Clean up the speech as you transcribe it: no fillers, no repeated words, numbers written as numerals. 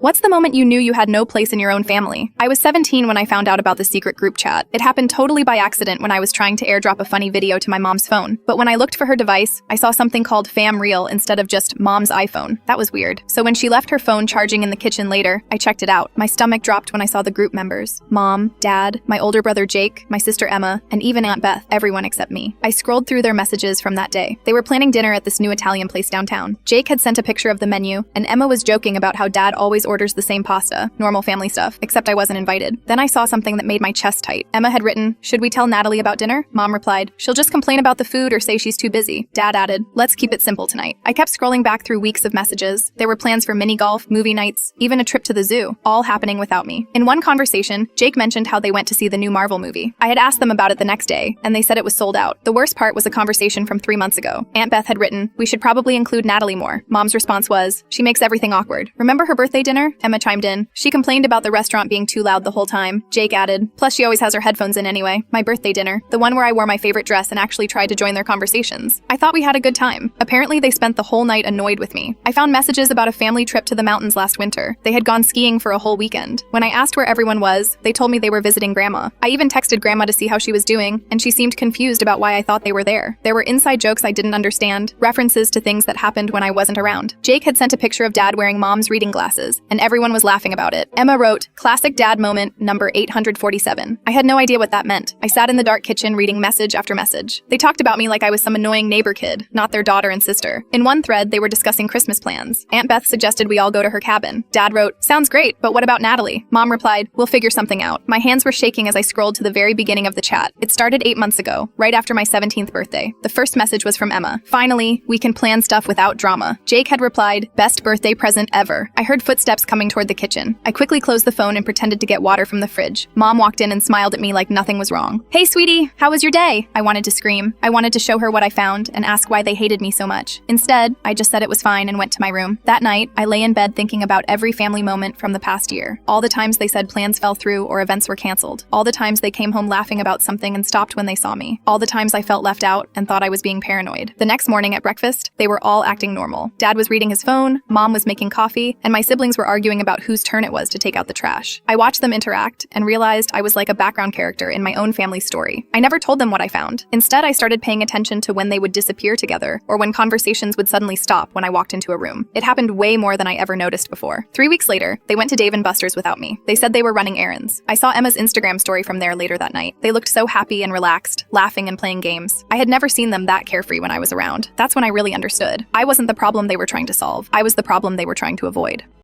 What's the moment you knew you had no place in your own family? I was 17 when I found out about the secret group chat. It happened totally by accident when I was trying to airdrop a funny video to my mom's phone. But when I looked for her device, I saw something called Fam Real instead of just Mom's iPhone. That was weird. So when she left her phone charging in the kitchen later, I checked it out. My stomach dropped when I saw the group members. Mom, Dad, my older brother Jake, my sister Emma, and even Aunt Beth, everyone except me. I scrolled through their messages from that day. They were planning dinner at this new Italian place downtown. Jake had sent a picture of the menu, and Emma was joking about how Dad always orders the same pasta. Normal family stuff, except I wasn't invited. Then I saw something that made my chest tight. Emma had written, "Should we tell Natalie about dinner?" Mom replied, "She'll just complain about the food or say she's too busy." Dad added, "Let's keep it simple tonight." I kept scrolling back through weeks of messages. There were plans for mini golf, movie nights, even a trip to the zoo, all happening without me. In one conversation, Jake mentioned how they went to see the new Marvel movie. I had asked them about it the next day, and they said it was sold out. The worst part was a conversation from 3 months ago. Aunt Beth had written, "We should probably include Natalie more." Mom's response was, "She makes everything awkward. Remember her birthday dinner?" Emma chimed in. "She complained about the restaurant being too loud the whole time." Jake added, "Plus she always has her headphones in anyway." My birthday dinner, the one where I wore my favorite dress and actually tried to join their conversations. I thought we had a good time. Apparently they spent the whole night annoyed with me. I found messages about a family trip to the mountains last winter. They had gone skiing for a whole weekend. When I asked where everyone was, they told me they were visiting Grandma. I even texted Grandma to see how she was doing, and she seemed confused about why I thought they were there. There were inside jokes I didn't understand, references to things that happened when I wasn't around. Jake had sent a picture of Dad wearing Mom's reading glasses, and everyone was laughing about it. Emma wrote, "Classic dad moment, number 847. I had no idea what that meant. I sat in the dark kitchen reading message after message. They talked about me like I was some annoying neighbor kid, not their daughter and sister. In one thread, they were discussing Christmas plans. Aunt Beth suggested we all go to her cabin. Dad wrote, "Sounds great, but what about Natalie?" Mom replied, "We'll figure something out." My hands were shaking as I scrolled to the very beginning of the chat. It started 8 months ago, right after my 17th birthday. The first message was from Emma. "Finally, we can plan stuff without drama." Jake had replied, "Best birthday present ever." I heard footsteps coming toward the kitchen. I quickly closed the phone and pretended to get water from the fridge. Mom walked in and smiled at me like nothing was wrong. "Hey, sweetie, how was your day?" I wanted to scream. I wanted to show her what I found and ask why they hated me so much. Instead, I just said it was fine and went to my room. That night, I lay in bed thinking about every family moment from the past year. All the times they said plans fell through or events were canceled. All the times they came home laughing about something and stopped when they saw me. All the times I felt left out and thought I was being paranoid. The next morning at breakfast, they were all acting normal. Dad was reading his phone, Mom was making coffee, and my siblings were arguing about whose turn it was to take out the trash. I watched them interact and realized I was like a background character in my own family story. I never told them what I found. Instead, I started paying attention to when they would disappear together or when conversations would suddenly stop when I walked into a room. It happened way more than I ever noticed before. 3 weeks later, they went to Dave & Buster's without me. They said they were running errands. I saw Emma's Instagram story from there later that night. They looked so happy and relaxed, laughing and playing games. I had never seen them that carefree when I was around. That's when I really understood. I wasn't the problem they were trying to solve. I was the problem they were trying to avoid.